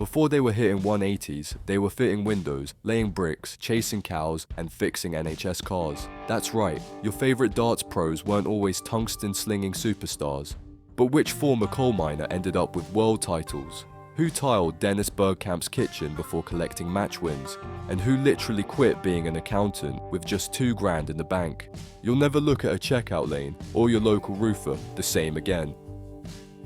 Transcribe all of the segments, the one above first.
Before they were hitting 180s, they were fitting windows, laying bricks, chasing cows, and fixing NHS cars. That's right, your favourite darts pros weren't always tungsten-slinging superstars. But which former coal miner ended up with world titles? Who tiled Dennis Bergkamp's kitchen before collecting match wins? And who literally quit being an accountant with just $2,000 in the bank? You'll never look at a checkout lane or your local roofer the same again.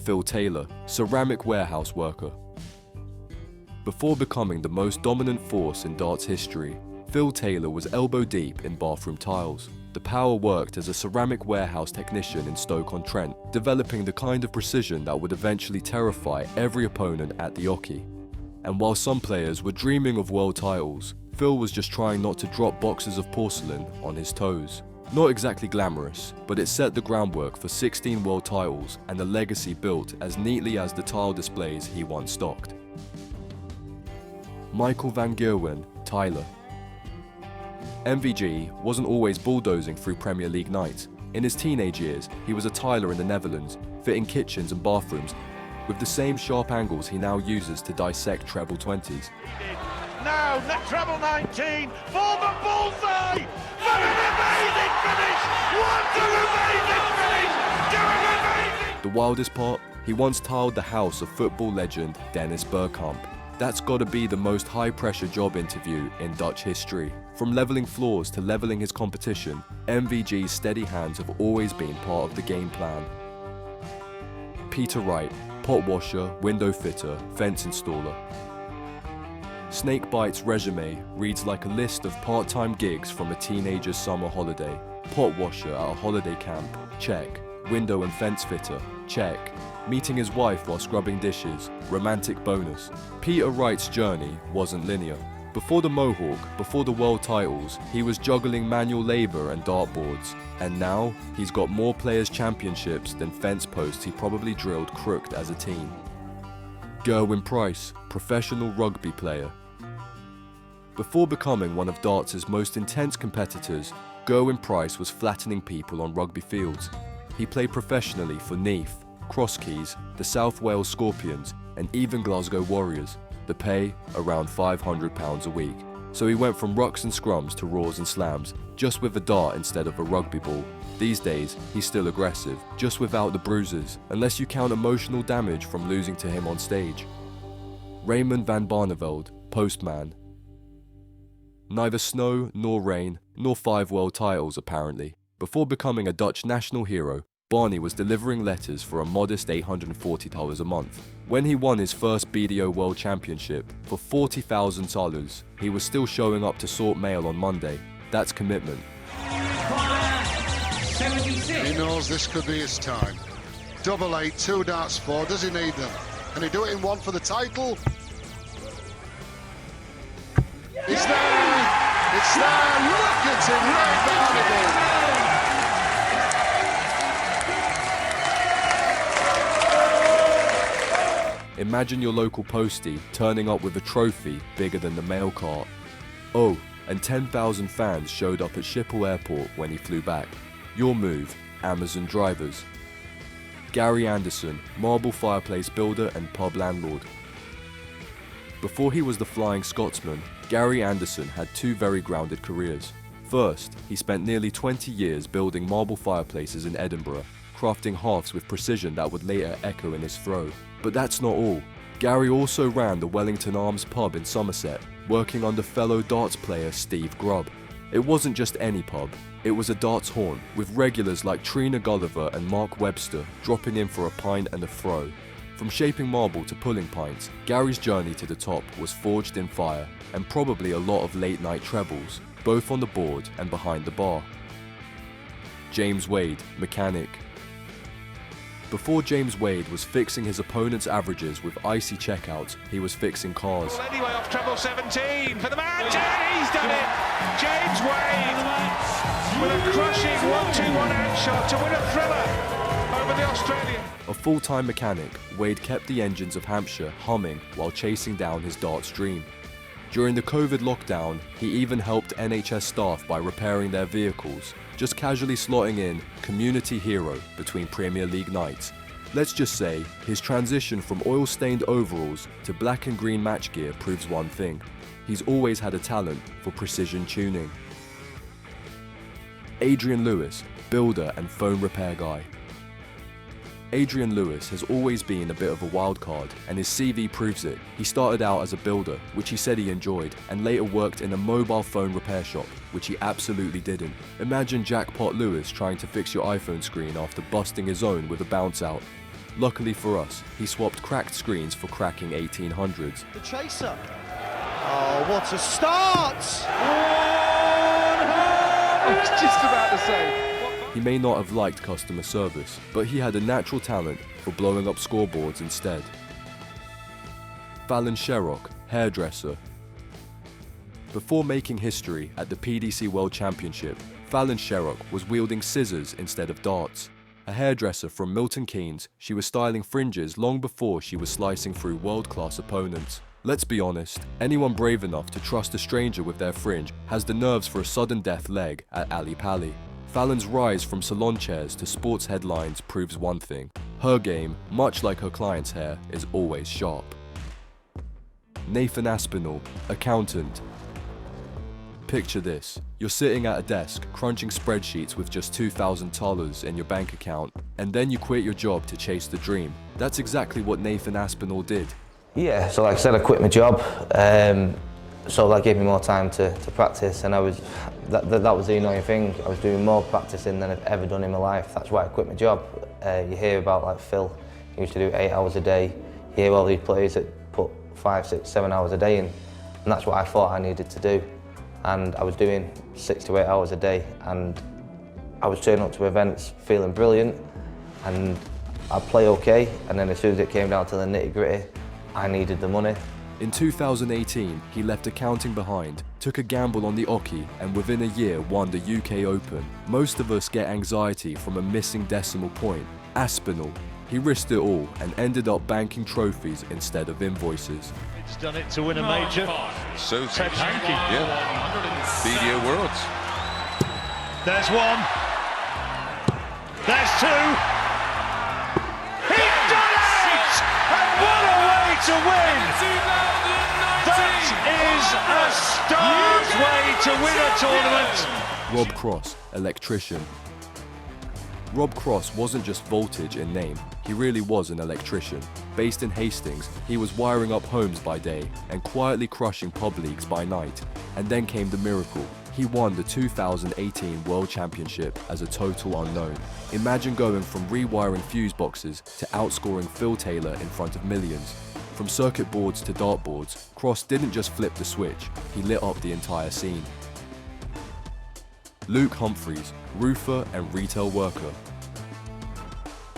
Phil Taylor, ceramic warehouse worker. Before becoming the most dominant force in darts history, Phil Taylor was elbow deep in bathroom tiles. The power worked as a ceramic warehouse technician in Stoke-on-Trent, developing the kind of precision that would eventually terrify every opponent at the Jockey. And while some players were dreaming of world titles, Phil was just trying not to drop boxes of porcelain on his toes. Not exactly glamorous, but it set the groundwork for 16 world titles and a legacy built as neatly as the tile displays he once stocked. Michael van Gerwen, Tyler. MVG wasn't always bulldozing through Premier League nights. In his teenage years, he was a tiler in the Netherlands, fitting kitchens and bathrooms with the same sharp angles he now uses to dissect treble 20s. Now, treble 19 for the bullseye! What an amazing finish! What an amazing finish! Doing amazing! The wildest part? He once tiled the house of football legend Dennis Bergkamp. That's gotta be the most high-pressure job interview in Dutch history. From levelling floors to levelling his competition, MVG's steady hands have always been part of the game plan. Peter Wright, pot washer, window fitter, fence installer. Snakebite's resume reads like a list of part-time gigs from a teenager's summer holiday. Pot washer at a holiday camp, check. Window and fence fitter, check. Meeting his wife while scrubbing dishes, romantic bonus. Peter Wright's journey wasn't linear. Before the Mohawk, before the world titles, he was juggling manual labour and dartboards. And now, he's got more players' championships than fence posts he probably drilled crooked as a teen. Gerwin Price, professional rugby player. Before becoming one of darts' most intense competitors, Gerwin Price was flattening people on rugby fields. He played professionally for Neath, Crosskeys, the South Wales Scorpions, and even Glasgow Warriors. The pay, around £500 a week. So he went from rucks and scrums to raws and slams, just with a dart instead of a rugby ball. These days, he's still aggressive, just without the bruises, unless you count emotional damage from losing to him on stage. Raymond Van Barnavald, postman. Neither snow, nor rain, nor 5 world titles apparently. Before becoming a Dutch national hero, Barney was delivering letters for a modest $840 a month. When he won his first BDO World Championship for $40,000, he was still showing up to sort mail on Monday. That's commitment. He knows this could be his time. Double 8, 2 darts 4, does he need them? Can he do it in one for the title? It's there! It's there! Look at him, Ray Barnavald! Imagine your local postie turning up with a trophy bigger than the mail cart. Oh, and 10,000 fans showed up at Schiphol Airport when he flew back. Your move, Amazon drivers. Gary Anderson, marble fireplace builder and pub landlord. Before he was the Flying Scotsman, Gary Anderson had 2 very grounded careers. First, he spent nearly 20 years building marble fireplaces in Edinburgh, crafting halves with precision that would later echo in his throw. But that's not all. Gary also ran the Wellington Arms pub in Somerset, working under fellow darts player Steve Grubb. It wasn't just any pub, it was a darts haunt, with regulars like Trina Gulliver and Mark Webster dropping in for a pint and a throw. From shaping marble to pulling pints, Gary's journey to the top was forged in fire, and probably a lot of late night trebles, both on the board and behind the bar. James Wade, mechanic. Before James Wade was fixing his opponent's averages with icy checkouts, he was fixing cars. Well, anyway, off treble 17 for the man. He's done it. James Wade with a crushing 1-2-1 out shot to win a thriller over the Australian. A full-time mechanic, Wade kept the engines of Hampshire humming while chasing down his darts dream. During the COVID lockdown, he even helped NHS staff by repairing their vehicles, just casually slotting in community hero between Premier League nights. Let's just say, his transition from oil-stained overalls to black and green match gear proves one thing. He's always had a talent for precision tuning. Adrian Lewis, builder and phone repair guy. Adrian Lewis has always been a bit of a wild card, and his CV proves it. He started out as a builder, which he said he enjoyed, and later worked in a mobile phone repair shop, which he absolutely didn't. Imagine Jackpot Lewis trying to fix your iPhone screen after busting his own with a bounce out. Luckily for us, he swapped cracked screens for cracking 1800s. The chaser. Oh, what a start! I was just about to say. He may not have liked customer service, but he had a natural talent for blowing up scoreboards instead. Fallon Sherock, hairdresser. Before making history at the PDC World Championship, Fallon Sherock was wielding scissors instead of darts. A hairdresser from Milton Keynes, she was styling fringes long before she was slicing through world-class opponents. Let's be honest, anyone brave enough to trust a stranger with their fringe has the nerves for a sudden death leg at Ali Pali. Fallon's rise from salon chairs to sports headlines proves one thing. Her game, much like her client's hair, is always sharp. Nathan Aspenol, accountant. Picture this. You're sitting at a desk, crunching spreadsheets with just $2,000 in your bank account, and then you quit your job to chase the dream. That's exactly what Nathan Aspenol did. Yeah, so like I said, I quit my job, so that gave me more time to practice, and that was the annoying thing. I was doing more practicing than I've ever done in my life. That's why I quit my job. You hear about like Phil, he used to do 8 hours a day. You hear all these players that put 5, 6, 7 hours a day in, and that's what I thought I needed to do. And I was doing 6 to 8 hours a day, and I was turning up to events feeling brilliant, and I'd play okay, and then as soon as it came down to the nitty-gritty, I needed the money. In 2018, he left accounting behind, took a gamble on the Oki, and within a year won the UK Open. Most of us get anxiety from a missing decimal point. Aspenol. He risked it all and ended up banking trophies instead of invoices. He's done it to win a major. So Thank you. yeah, BDO Worlds. There's one. There's two. He done it! And what a way to win! That is a star's way to win a tournament. Rob Cross, electrician. Rob Cross wasn't just voltage in name, he really was an electrician. Based in Hastings, he was wiring up homes by day and quietly crushing pub leagues by night. And then came the miracle. He won the 2018 World Championship as a total unknown. Imagine going from rewiring fuse boxes to outscoring Phil Taylor in front of millions. From circuit boards to dartboards, Cross didn't just flip the switch, he lit up the entire scene. Luke Humphries, roofer and retail worker.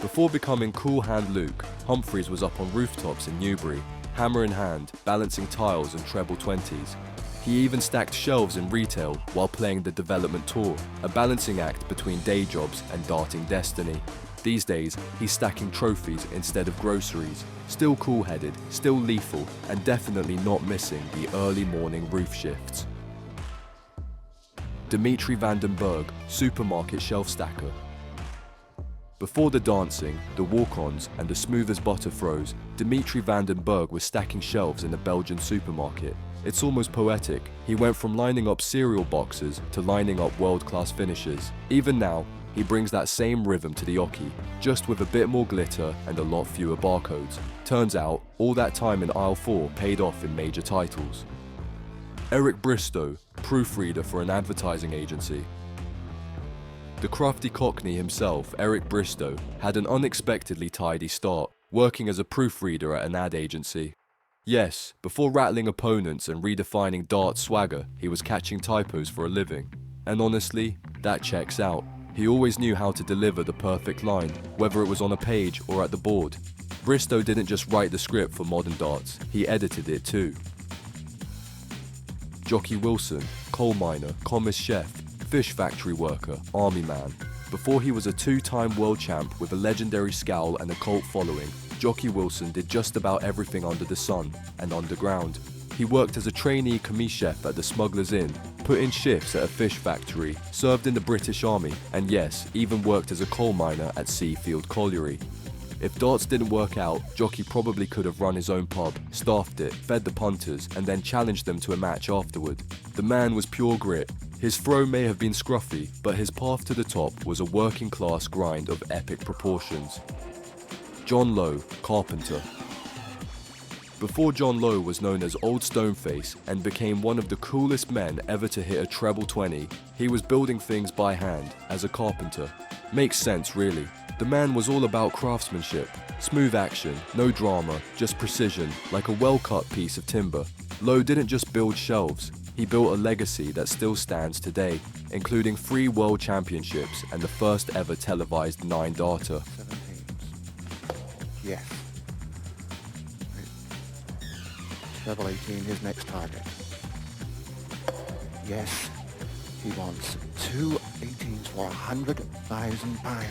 Before becoming Cool Hand Luke, Humphries was up on rooftops in Newbury, hammer in hand, balancing tiles and treble 20s. He even stacked shelves in retail while playing the development tour, a balancing act between day jobs and darting destiny. These days, he's stacking trophies instead of groceries. Still cool-headed, still lethal, and definitely not missing the early morning roof shifts. Dimmitri Vandenberg, supermarket shelf stacker. Before the dancing, the walk-ons, and the smooth as butter throws, Dimmitri Vandenberg was stacking shelves in a Belgian supermarket. It's almost poetic. He went from lining up cereal boxes to lining up world-class finishes. Even now, he brings that same rhythm to the Oki, just with a bit more glitter and a lot fewer barcodes. Turns out, all that time in aisle 4 paid off in major titles. Eric Bristo, proofreader for an advertising agency. The crafty cockney himself, Eric Bristo, had an unexpectedly tidy start, working as a proofreader at an ad agency. Yes, before rattling opponents and redefining dart swagger, he was catching typos for a living. And honestly, that checks out. He always knew how to deliver the perfect line, whether it was on a page or at the board. Bristo didn't just write the script for modern darts, he edited it too. Jockey Wilson, coal miner, commerce chef, fish factory worker, army man. Before he was a 2-time world champ with a legendary scowl and a cult following, Jockey Wilson did just about everything under the sun and underground. He worked as a trainee commis chef at the Smuggler's Inn, put in shifts at a fish factory, served in the British Army, and yes, even worked as a coal miner at Seafield Colliery. If darts didn't work out, Jockey probably could have run his own pub, staffed it, fed the punters, and then challenged them to a match afterward. The man was pure grit. His throw may have been scruffy, but his path to the top was a working class grind of epic proportions. John Lowe, carpenter. Before John Lowe was known as Old Stoneface and became one of the coolest men ever to hit a treble 20, he was building things by hand as a carpenter. Makes sense, really. The man was all about craftsmanship, smooth action, no drama, just precision, like a well-cut piece of timber. Lowe didn't just build shelves, he built a legacy that still stands today, including 3 world championships and the first ever televised 9-darter. 17. Yes. Level 18, his next target. Yes, he wants 2 18s for £100,000.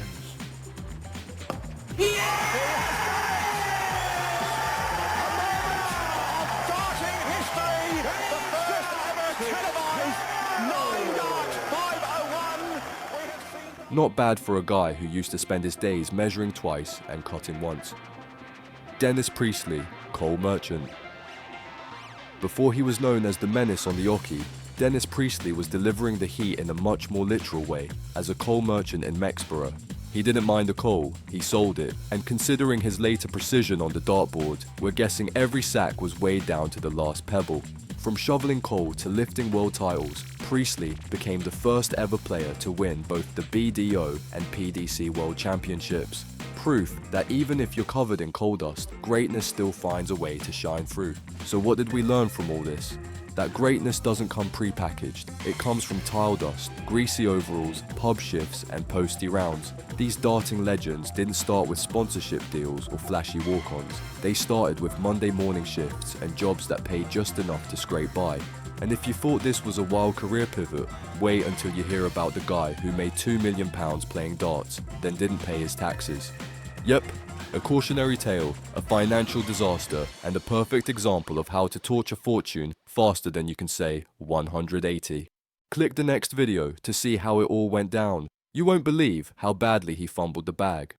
Not bad for a guy who used to spend his days measuring twice and cutting once. Dennis Priestley, coal merchant. Before he was known as the menace on the Oki, Dennis Priestley was delivering the heat in a much more literal way as a coal merchant in Mexborough. He didn't mind the coal, he sold it, and considering his later precision on the dartboard, we're guessing every sack was weighed down to the last pebble. From shoveling coal to lifting world titles, Priestley became the first ever player to win both the BDO and PDC World Championships. Proof that even if you're covered in coal dust, greatness still finds a way to shine through. So what did we learn from all this? That greatness doesn't come pre-packaged. It comes from tile dust, greasy overalls, pub shifts, and posty rounds. These darting legends didn't start with sponsorship deals or flashy walk-ons. They started with Monday morning shifts and jobs that paid just enough to scrape by. And if you thought this was a wild career pivot, wait until you hear about the guy who made £2 million playing darts, then didn't pay his taxes. Yep, a cautionary tale, a financial disaster, and a perfect example of how to torch a fortune faster than you can say 180. Click the next video to see how it all went down. You won't believe how badly he fumbled the bag.